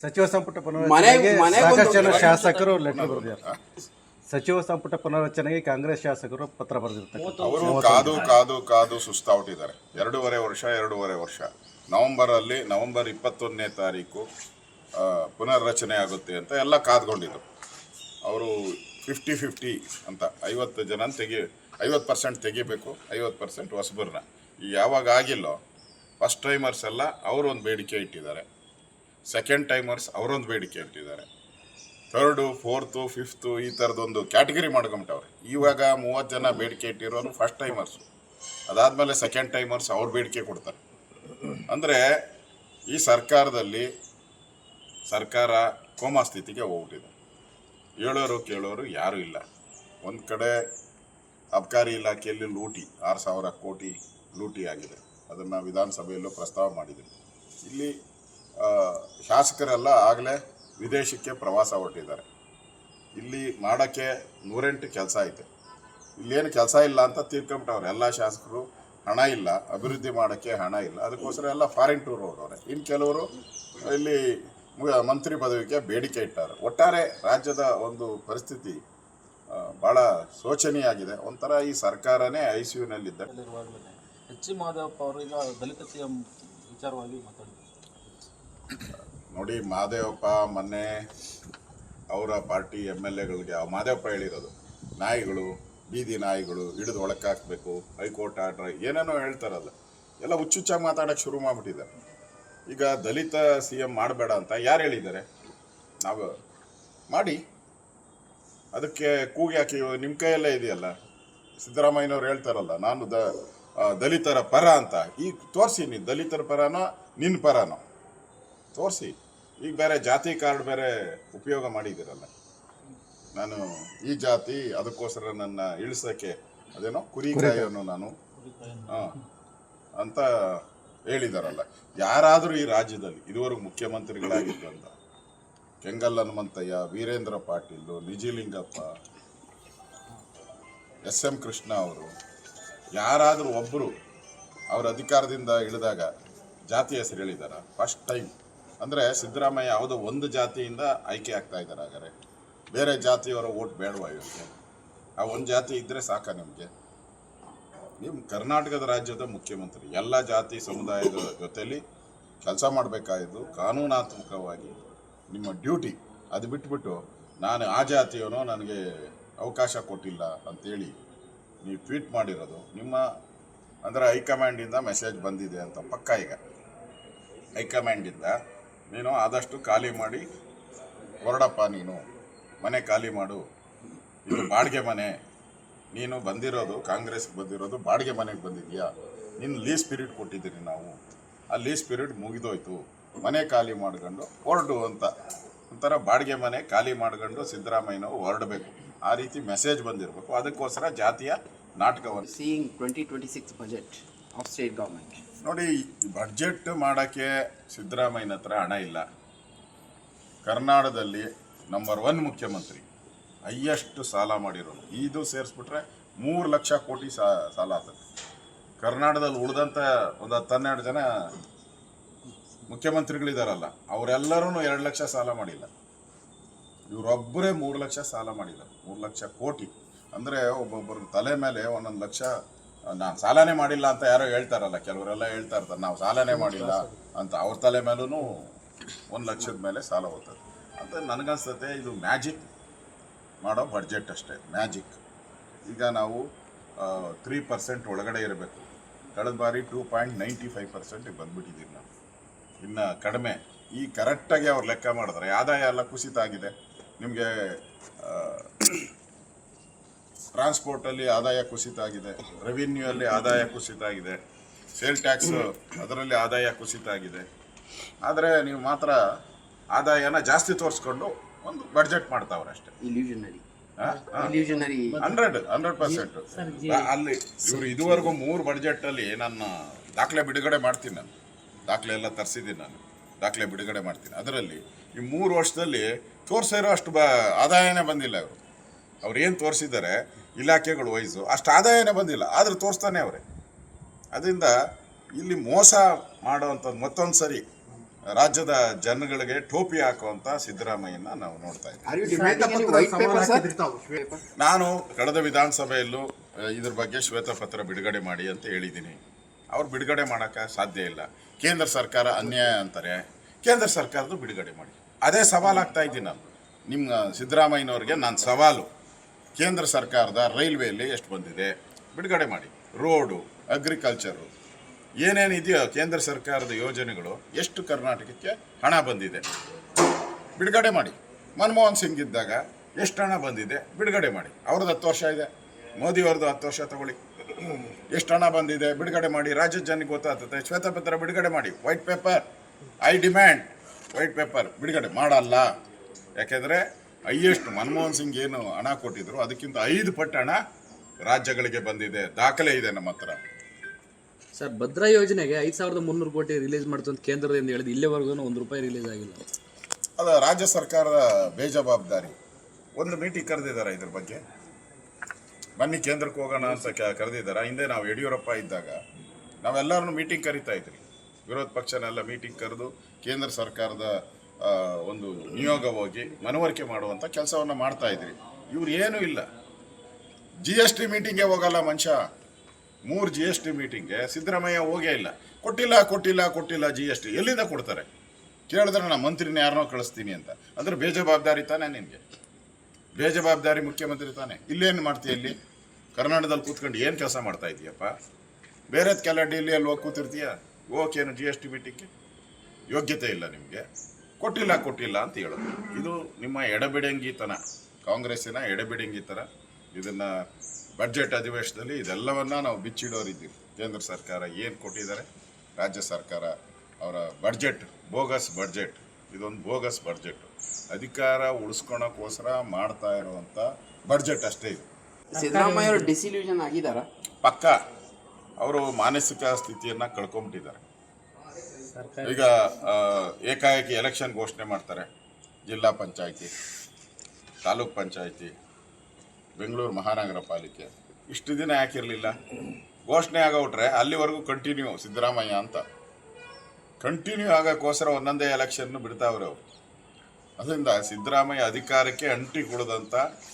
ಸಚಿವ ಸಂಪುಟ ಪುನರಚನೆಗೆ ಸಾಕಷ್ಟು ಜನ ಶಾಸಕರು ಲೆಟರ್ ಬರೆದಿದ್ದಾರೆ. ಸಚಿವ ಸಂಪುಟ ಪುನರಚನೆಗೆ ಕಾಂಗ್ರೆಸ್ ಶಾಸಕರು ಪತ್ರ ಬರೆದಿರ್ತಾರೆ. ಅವರು ಕಾದು ಕಾದು ಕಾದು ಸುಸ್ತಾಗ್ಬಿಟ್ಟಿದ್ದಾರೆ. 2.5 ವರ್ಷ ನವೆಂಬರ್ 21ನೇ ತಾರೀಕು ಪುನರ್ರಚನೆ ಆಗುತ್ತೆ ಅಂತ ಎಲ್ಲ ಕಾದ್ಕೊಂಡಿದ್ರು. ಅವರು 50-50 ಅಂತ 50% ತೆಗಿಬೇಕು, 50% ಹೊಸಬರನ್ನ. ಈಗ ಯಾವಾಗ ಆಗಿಲ್ಲೋ ಫಸ್ಟ್ ಟೈಮರ್ಸ್ ಎಲ್ಲ ಅವರೊಂದು ಬೇಡಿಕೆ ಇಟ್ಟಿದ್ದಾರೆ, ಸೆಕೆಂಡ್ ಟೈಮರ್ಸ್ ಅವರೊಂದು ಬೇಡಿಕೆ ಇಟ್ಟಿದ್ದಾರೆ, 3rd, 4th, 5th ಈ ಥರದೊಂದು ಕ್ಯಾಟಗರಿ ಮಾಡ್ಕೊಂಬಿಟ್ಟವ್ರೆ. ಇವಾಗ 30 ಜನ ಬೇಡಿಕೆ ಇಟ್ಟಿರೋರು ಫಸ್ಟ್ ಟೈಮರ್ಸು, ಅದಾದಮೇಲೆ ಸೆಕೆಂಡ್ ಟೈಮರ್ಸ್ ಅವ್ರ ಬೇಡಿಕೆ ಕೊಡ್ತಾರೆ. ಅಂದರೆ ಈ ಸರ್ಕಾರ ಕೋಮಾ ಸ್ಥಿತಿಗೆ ಹೋಗ್ಬಿಟ್ಟಿದೆ. ಹೇಳೋರು ಕೇಳೋರು ಯಾರೂ ಇಲ್ಲ. ಒಂದು ಕಡೆ ಅಬಕಾರಿ ಇಲಾಖೆಯಲ್ಲಿ ಲೂಟಿ 6,000 ಕೋಟಿ ಲೂಟಿ ಆಗಿದೆ. ಅದನ್ನು ವಿಧಾನಸಭೆಯಲ್ಲೂ ಪ್ರಸ್ತಾವ ಮಾಡಿದ್ದೀನಿ. ಇಲ್ಲಿ ಶಾಸಕರೆಲ್ಲ ಆಗಲೇ ವಿದೇಶಕ್ಕೆ ಪ್ರವಾಸ ಹೊರಟಿದ್ದಾರೆ. ಇಲ್ಲಿ ಮಾಡೋಕ್ಕೆ 108 ಕೆಲಸ ಐತೆ. ಇಲ್ಲೇನು ಕೆಲಸ ಇಲ್ಲ ಅಂತ ತೀರ್ಕೊಂಬಿಟ್ಟವ್ರೆ ಎಲ್ಲ ಶಾಸಕರು. ಹಣ ಇಲ್ಲ, ಅಭಿವೃದ್ಧಿ ಮಾಡೋಕ್ಕೆ ಹಣ ಇಲ್ಲ, ಅದಕ್ಕೋಸ್ಕರ ಎಲ್ಲ ಫಾರಿನ್ ಟೂರ್ ಹೋಗೋರೆ. ಇನ್ನು ಕೆಲವರು ಇಲ್ಲಿ ಮಂತ್ರಿ ಪದವಿಗೆ ಬೇಡಿಕೆ ಇಟ್ಟಾರೆ. ಒಟ್ಟಾರೆ ರಾಜ್ಯದ ಒಂದು ಪರಿಸ್ಥಿತಿ ಭಾಳ ಶೋಚನೀಯ ಆಗಿದೆ. ಒಂಥರ ಈ ಸರ್ಕಾರನೇ ICUನಲ್ಲಿದ್ದ. ಎಚ್ ಮಾದೇವಪ್ಪ ಅವರು ಈಗ ದಲಿತ CM ವಿಚಾರವಾಗಿ ಮಾತಾಡಿದ್ದಾರೆ. ನೋಡಿ, ಮಾದೇವಪ್ಪ ಮೊನ್ನೆ ಅವರ ಪಾರ್ಟಿ MLAಗಳಿಗೆ ಮಾದೇವಪ್ಪ ಹೇಳಿರೋದು, ನಾಯಿಗಳು, ಬೀದಿ ನಾಯಿಗಳು ಹಿಡಿದು ಒಳಕ್ಕೆ ಹಾಕಬೇಕು, ಹೈಕೋರ್ಟ್ ಆರ್ಡ್ರ್ ಏನೇನೋ ಹೇಳ್ತಾರಲ್ಲ, ಎಲ್ಲ ಹುಚ್ಚುಚ್ಚಾಗಿ ಮಾತಾಡೋಕ್ಕೆ ಶುರು ಮಾಡಿಬಿಟ್ಟಿದ್ದಾರೆ. ಈಗ ದಲಿತ CM ಮಾಡಬೇಡ ಅಂತ ಯಾರು ಹೇಳಿದ್ದಾರೆ? ನಾವು ಮಾಡಿ, ಅದಕ್ಕೆ ಕೂಗಿ ಹಾಕಿ ನಿಮ್ಮ ಕೈಯಲ್ಲೇ ಇದೆಯಲ್ಲ. ಸಿದ್ದರಾಮಯ್ಯನವ್ರು ಹೇಳ್ತಾರಲ್ಲ, ನಾನು ದಲಿತರ ಪರ ಅಂತ. ಈಗ ತೋರಿಸಿ, ನೀನು ದಲಿತರ ಪರನೋ ನಿನ್ನ ಪರನೋ ತೋರಿಸಿ. ಈಗ ಬೇರೆ ಜಾತಿ ಕಾರ್ಡ್ ಬೇರೆ ಉಪಯೋಗ ಮಾಡಿದ್ದೀರಲ್ಲ, ನಾನು ಈ ಜಾತಿ, ಅದಕ್ಕೋಸ್ಕರ ನನ್ನ ಇಳಿಸೋಕ್ಕೆ ಅದೇನೋ ಕುರಿಕಾಯನ್ನು ನಾನು ಅಂತ ಹೇಳಿದಾರಲ್ಲ. ಯಾರಾದರೂ ಈ ರಾಜ್ಯದಲ್ಲಿ ಇದುವರೆಗೂ ಮುಖ್ಯಮಂತ್ರಿಗಳಾಗಿದ್ದಂಥ ಕೆಂಗಲ್ ಹನುಮಂತಯ್ಯ, ವೀರೇಂದ್ರ ಪಾಟೀಲ್, ನಿಜಲಿಂಗಪ್ಪ, SM ಕೃಷ್ಣ ಅವರು ಯಾರಾದರೂ ಒಬ್ಬರು ಅವ್ರ ಅಧಿಕಾರದಿಂದ ಇಳಿದಾಗ ಜಾತಿ ಹೆಸರು ಹೇಳಿದಾರ? First time. ಅಂದರೆ ಸಿದ್ದರಾಮಯ್ಯ ಯಾವುದೋ ಒಂದು ಜಾತಿಯಿಂದ ಆಯ್ಕೆ ಆಗ್ತಾ ಇದ್ದಾರೆ. ಹಾಗಾದರೆ ಬೇರೆ ಜಾತಿಯವರ ಓಟ್ ಬೇಡವಾ ಇವರಿಗೆ? ಆ ಒಂದು ಜಾತಿ ಇದ್ದರೆ ಸಾಕ ನಿಮಗೆ? ನೀವು ಕರ್ನಾಟಕದ ರಾಜ್ಯದ ಮುಖ್ಯಮಂತ್ರಿ, ಎಲ್ಲ ಜಾತಿ ಸಮುದಾಯದ ಜೊತೆಯಲ್ಲಿ ಕೆಲಸ ಮಾಡಬೇಕಾಗಿದ್ದು ಕಾನೂನಾತ್ಮಕವಾಗಿ ನಿಮ್ಮ ಡ್ಯೂಟಿ. ಅದು ಬಿಟ್ಬಿಟ್ಟು ನಾನು ಆ ಜಾತಿಯವನೋ ನನಗೆ ಅವಕಾಶ ಕೊಟ್ಟಿಲ್ಲ ಅಂತೇಳಿ ನೀವು ಟ್ವೀಟ್ ಮಾಡಿರೋದು ನಿಮ್ಮ ಅಂದರೆ ಹೈಕಮಾಂಡಿಂದ ಮೆಸೇಜ್ ಬಂದಿದೆ ಅಂತ ಪಕ್ಕ. ಈಗ ಹೈಕಮಾಂಡಿಂದ ನೀನು ಆದಷ್ಟು ಖಾಲಿ ಮಾಡಿ ಹೊರಡಪ್ಪ, ನೀನು ಮನೆ ಖಾಲಿ ಮಾಡು, ಇದು ಬಾಡಿಗೆ ಮನೆ, ನೀನು ಬಂದಿರೋದು ಕಾಂಗ್ರೆಸ್ಗೆ ಬಂದಿರೋದು ಬಾಡಿಗೆ ಮನೆಗೆ ಬಂದಿದೆಯಾ, ನಿನ್ನ ಲೀಸ್ ಪೀರಿಯಡ್ ಕೊಟ್ಟಿದ್ದೀರಿ ನಾವು, ಆ ಲೀಸ್ ಪೀರಿಯಡ್ ಮುಗಿದೋಯ್ತು, ಮನೆ ಖಾಲಿ ಮಾಡ್ಕೊಂಡು ಹೊರಡು ಅಂತ. ಒಂಥರ ಬಾಡಿಗೆ ಮನೆ ಖಾಲಿ ಮಾಡ್ಕೊಂಡು ಸಿದ್ದರಾಮಯ್ಯನವರು ಹೊರಡಬೇಕು, ಆ ರೀತಿ ಮೆಸೇಜ್ ಬಂದಿರಬೇಕು. ಅದಕ್ಕೋಸ್ಕರ ಜಾತಿಯ ನಾಟಕವನ್ನು seeing 2026 budget of state government. ನೋಡಿ, ಬಡ್ಜೆಟ್ ಮಾಡೋಕ್ಕೆ ಸಿದ್ದರಾಮಯ್ಯನ ಹತ್ರ ಹಣ ಇಲ್ಲ. ಕರ್ನಾಟಕದಲ್ಲಿ ನಂಬರ್ 1 ಮುಖ್ಯಮಂತ್ರಿ, ಹೈಯೆಸ್ಟ್ ಸಾಲ ಮಾಡಿರೋನು. ಇದು ಸೇರಿಸ್ಬಿಟ್ರೆ 3 ಲಕ್ಷ ಕೋಟಿ ಸಾಲ ಆಗ್ತದೆ. ಕರ್ನಾಟಕದಲ್ಲಿ ಉಳಿದಂಥ ಒಂದು 10-12 ಜನ ಮುಖ್ಯಮಂತ್ರಿಗಳಿದಾರಲ್ಲ, ಅವರೆಲ್ಲರೂ 2 ಲಕ್ಷ ಸಾಲ ಮಾಡಿಲ್ಲ. ಇವರೊಬ್ಬರೇ 3 ಲಕ್ಷ ಸಾಲ ಮಾಡಿದ್ದಾರೆ. 3 ಲಕ್ಷ ಕೋಟಿ ಅಂದರೆ ಒಬ್ಬೊಬ್ಬರ ತಲೆ ಮೇಲೆ 1 ಲಕ್ಷ. ನಾನು ಸಾಲನೇ ಮಾಡಿಲ್ಲ ಅಂತ ಯಾರೋ ಹೇಳ್ತಾರಲ್ಲ, ಕೆಲವರೆಲ್ಲ ಹೇಳ್ತಾ ಇರ್ತಾರೆ ನಾವು ಸಾಲನೇ ಮಾಡಿಲ್ಲ ಅಂತ. ಅವ್ರ ತಲೆ ಮೇಲೂ 1 ಲಕ್ಷದ ಮೇಲೆ ಸಾಲ ಹೋಗ್ತದೆ ಅಂತ ನನಗನ್ಸುತ್ತೆ. ಇದು ಮ್ಯಾಜಿಕ್ ಮಾಡೋ ಬಡ್ಜೆಟ್ ಅಷ್ಟೇ, ಮ್ಯಾಜಿಕ್. ಈಗ ನಾವು 3% ಒಳಗಡೆ ಇರಬೇಕು. ಕಳೆದ ಬಾರಿ 2.95% ಬಂದುಬಿಟ್ಟಿದ್ದೀವಿ ನಾವು, ಇನ್ನು ಕಡಿಮೆ. ಈ ಕರೆಕ್ಟಾಗಿ ಅವ್ರು ಲೆಕ್ಕ ಮಾಡಿದ್ರೆ ಆದಾಯ ಎಲ್ಲ ಕುಸಿತ ಆಗಿದೆ. ನಿಮಗೆ ಟ್ರಾನ್ಸ್ಪೋರ್ಟಲ್ಲಿ ಆದಾಯ ಕುಸಿತ ಆಗಿದೆ, ರೆವಿನ್ಯೂ ಅಲ್ಲಿ ಆದಾಯ ಕುಸಿತ ಆಗಿದೆ, ಸೇಲ್ ಟ್ಯಾಕ್ಸ್ ಅದರಲ್ಲಿ ಆದಾಯ ಕುಸಿತ ಆಗಿದೆ. ಆದರೆ ನೀವು ಮಾತ್ರ ಆದಾಯನ ಜಾಸ್ತಿ ತೋರಿಸ್ಕೊಂಡು ಒಂದು ಬಡ್ಜೆಟ್ ಮಾಡ್ತಾವ್ರೆ ಅಷ್ಟೇ. 100%. ಅಲ್ಲಿ ಇವರು ಇದುವರೆಗೂ 3 ಬಡ್ಜೆಟಲ್ಲಿ ನನ್ನ ದಾಖಲೆ ಬಿಡುಗಡೆ ಮಾಡ್ತೀನಿ, ನಾನು ದಾಖಲೆ ಎಲ್ಲ ತರಿಸಿದ್ದೀನಿ, ನಾನು ದಾಖಲೆ ಬಿಡುಗಡೆ ಮಾಡ್ತೀನಿ. ಅದರಲ್ಲಿ ಈ 3 ವರ್ಷದಲ್ಲಿ ತೋರಿಸಿರೋ ಅಷ್ಟು ಆದಾಯನೇ ಬಂದಿಲ್ಲ. ಅವ್ರು ಏನು ತೋರಿಸಿದ್ದಾರೆ ಇಲಾಖೆಗಳು ವೈಸು ಅಷ್ಟು ಆದಾಯನೇ ಬಂದಿಲ್ಲ, ಆದರೆ ತೋರಿಸ್ತಾನೆ ಅವರೇ. ಅದರಿಂದ ಇಲ್ಲಿ ಮೋಸ ಮಾಡೋವಂಥದ್ದು ಮತ್ತೊಂದು ಸರಿ ರಾಜ್ಯದ ಜನಗಳಿಗೆ ಟೋಪಿ ಹಾಕುವಂತ ಸಿದ್ದರಾಮಯ್ಯನ ನಾವು ನೋಡ್ತಾ ಇದ್ದೀವಿ. Are you demanding any white paper, sir? ನಾನು ಕಳೆದ ವಿಧಾನಸಭೆಯಲ್ಲೂ ಇದ್ರ ಬಗ್ಗೆ ಶ್ವೇತಪತ್ರ ಬಿಡುಗಡೆ ಮಾಡಿ ಅಂತ ಹೇಳಿದ್ದೀನಿ. ಅವ್ರು ಬಿಡುಗಡೆ ಮಾಡೋಕ್ಕೆ ಸಾಧ್ಯ ಇಲ್ಲ. ಕೇಂದ್ರ ಸರ್ಕಾರ ಅನ್ಯಾಯ ಅಂತಾರೆ, ಕೇಂದ್ರ ಸರ್ಕಾರದ ಬಿಡುಗಡೆ ಮಾಡಿ. ಅದೇ ಸವಾಲಾಗ್ತಾ ಇದ್ದೀನಿ ನಾನು ನಿಮ್ಮ ಸಿದ್ದರಾಮಯ್ಯನವ್ರಿಗೆ. ನಾನು ಸವಾಲು, ಕೇಂದ್ರ ಸರ್ಕಾರದ ರೈಲ್ವೆಯಲ್ಲಿ ಎಷ್ಟು ಬಂದಿದೆ ಬಿಡುಗಡೆ ಮಾಡಿ. ರೋಡು, ಅಗ್ರಿಕಲ್ಚರು, ಏನೇನಿದೆಯೋ ಕೇಂದ್ರ ಸರ್ಕಾರದ ಯೋಜನೆಗಳು ಎಷ್ಟು ಕರ್ನಾಟಕಕ್ಕೆ ಹಣ ಬಂದಿದೆ ಬಿಡುಗಡೆ ಮಾಡಿ. ಮನಮೋಹನ್ ಸಿಂಗ್ ಇದ್ದಾಗ ಎಷ್ಟು ಹಣ ಬಂದಿದೆ ಬಿಡುಗಡೆ ಮಾಡಿ. ಅವ್ರದ್ದು 10 ವರ್ಷ ಇದೆ, ಮೋದಿಯವ್ರದ್ದು 10 ವರ್ಷ ತಗೊಳ್ಳಿ, ಎಷ್ಟು ಹಣ ಬಂದಿದೆ ಬಿಡುಗಡೆ ಮಾಡಿ. ರಾಜ್ಯದ ಜನಕ್ಕೆ ಗೊತ್ತಾಗ್ತದೆ. ಶ್ವೇತಪತ್ರ ಬಿಡುಗಡೆ ಮಾಡಿ. White paper, I demand white paper ಬಿಡುಗಡೆ ಮಾಡಲ್ಲ. ಯಾಕೆಂದರೆ ಹೈಯೆಸ್ಟ್ ಮನಮೋಹನ್ ಸಿಂಗ್ ಏನು ಹಣ ಕೊಟ್ಟಿದ್ರು ಅದಕ್ಕಿಂತ 5 ಪಟ್ಟು ಹಣ ರಾಜ್ಯಗಳಿಗೆ ಬಂದಿದೆ. ದಾಖಲೆ ಇದೆ ನಮ್ಮ ಹತ್ರ. ಸರ್, ಭದ್ರಾ ಯೋಜನೆಗೆ 5,300 ಕೋಟಿ ರಿಲೀಸ್ ಮಾಡ್ತು ಅಂತ ಕೇಂದ್ರದಿಂದ ಹೇಳಿದ್ದು, ಇಲ್ಲಿವರೆಗೂ ₹1 ರಿಲೀಸ್ ಆಗಿಲ್ಲ. ಅದು ರಾಜ್ಯ ಸರ್ಕಾರದ ಬೇಜವಾಬ್ದಾರಿ. ಒಂದು ಮೀಟಿಂಗ್ ಕರೆದಿದ್ದಾರೆ ಇದ್ರ ಬಗ್ಗೆ, ಬನ್ನಿ ಕೇಂದ್ರಕ್ಕೆ ಹೋಗೋಣ ಅಂತ ಕರೆದಿದ್ದಾರೆ. ಹಿಂದೆ ನಾವು ಯಡಿಯೂರಪ್ಪ ಇದ್ದಾಗ ನಾವೆಲ್ಲರನ್ನು ಮೀಟಿಂಗ್ ಕರಿತಾ ಇದ್ರಿ, ವಿರೋಧ ಪಕ್ಷನೆಲ್ಲ ಮೀಟಿಂಗ್ ಕರೆದು ಕೇಂದ್ರ ಸರ್ಕಾರದ ಒಂದು ನಿಯೋಗ ಹೋಗಿ ಮನವರಿಕೆ ಮಾಡುವಂಥ ಕೆಲಸವನ್ನು ಮಾಡ್ತಾ ಇದ್ರಿ. ಇವ್ರು ಏನೂ ಇಲ್ಲ. GST ಮೀಟಿಂಗ್ಗೆ ಹೋಗಲ್ಲ ಮನುಷ್ಯ. 3 GST ಮೀಟಿಂಗ್ಗೆ ಸಿದ್ದರಾಮಯ್ಯ ಹೋಗೇ ಇಲ್ಲ. ಕೊಟ್ಟಿಲ್ಲ GST. ಎಲ್ಲಿಂದ ಕೊಡ್ತಾರೆ? ಕೇಳಿದ್ರೆ ನಾನು ಮಂತ್ರಿನ ಯಾರನ್ನೋ ಕಳಿಸ್ತೀನಿ ಅಂತ. ಅಂದರೆ ಬೇಜವಾಬ್ದಾರಿ ತಾನೇ ನಿನಗೆ? ಬೇಜವಾಬ್ದಾರಿ ಮುಖ್ಯಮಂತ್ರಿ ತಾನೇ. ಇಲ್ಲೇನು ಮಾಡ್ತೀಯ? ಇಲ್ಲಿ ಕರ್ನಾಟಕದಲ್ಲಿ ಕೂತ್ಕೊಂಡು ಏನು ಕೆಲಸ ಮಾಡ್ತಾ ಇದೀಯಪ್ಪ? ಬೇರೆದು ಕೆಲ ಡೆಲ್ಲಿಯಲ್ಲಿ ಹೋಗಿ ಕೂತಿರ್ತೀಯ, ಓಕೇನು GST ಮೀಟಿಂಗ್ಗೆ? ಯೋಗ್ಯತೆ ಇಲ್ಲ ನಿಮಗೆ. ಕೊಟ್ಟಿಲ್ಲ ಅಂತ ಹೇಳೋದು ಇದು ನಿಮ್ಮ ಎಡಬಿಡಂಗಿತನ, ಕಾಂಗ್ರೆಸ್ಸಿನ ಎಡಬಿಡಂಗಿತನ. ಇದನ್ನು ಬಡ್ಜೆಟ್ ಅಧಿವೇಶನದಲ್ಲಿ ಇದೆಲ್ಲವನ್ನ ನಾವು ಬಿಚ್ಚಿಡೋರಿದ್ದೀವಿ. ಕೇಂದ್ರ ಸರ್ಕಾರ ಏನು ಕೊಟ್ಟಿದ್ದಾರೆ, ರಾಜ್ಯ ಸರ್ಕಾರ ಅವರ ಬಡ್ಜೆಟ್ ಬೋಗಸ್ ಬಡ್ಜೆಟ್, ಇದೊಂದು ಬೋಗಸ್ ಬಡ್ಜೆಟ್. ಅಧಿಕಾರ ಉಳಿಸ್ಕೊಳಕ್ಕೋಸ್ಕರ ಮಾಡ್ತಾ ಇರುವಂಥ ಬಡ್ಜೆಟ್ ಅಷ್ಟೇ ಇದು. ಸಿದ್ದರಾಮಯ್ಯ ಅವರು ಡಿಸಿಲ್ಯೂಷನ್ ಆಗಿದ್ದಾರಾ? ಪಕ್ಕ ಅವರು ಮಾನಸಿಕ ಸ್ಥಿತಿಯನ್ನು ಕಳ್ಕೊಂಬಿಟ್ಟಿದ್ದಾರೆ. ಈಗ ಏಕಾಏಕಿ ಎಲೆಕ್ಷನ್ ಘೋಷಣೆ ಮಾಡ್ತಾರೆ. ಜಿಲ್ಲಾ ಪಂಚಾಯಿತಿ, ತಾಲೂಕ್ ಪಂಚಾಯಿತಿ, ಬೆಂಗಳೂರು ಮಹಾನಗರ ಪಾಲಿಕೆ. ಇಷ್ಟು ದಿನ ಯಾಕಿರಲಿಲ್ಲ? ಘೋಷಣೆ ಆಗೋಟ್ರೆ ಅಲ್ಲಿವರೆಗೂ ಕಂಟಿನ್ಯೂ ಸಿದ್ದರಾಮಯ್ಯ ಅಂತ ಕಂಟಿನ್ಯೂ ಆಗೋಕ್ಕೋಸ್ಕರ ಒಂದೊಂದೇ ಎಲೆಕ್ಷನ್ನು ಬಿಡ್ತಾವ್ರೆ ಅವರು. ಅದರಿಂದ ಸಿದ್ದರಾಮಯ್ಯ ಅಧಿಕಾರಕ್ಕೆ ಅಂಟಿ ಕೊಡದಂಥ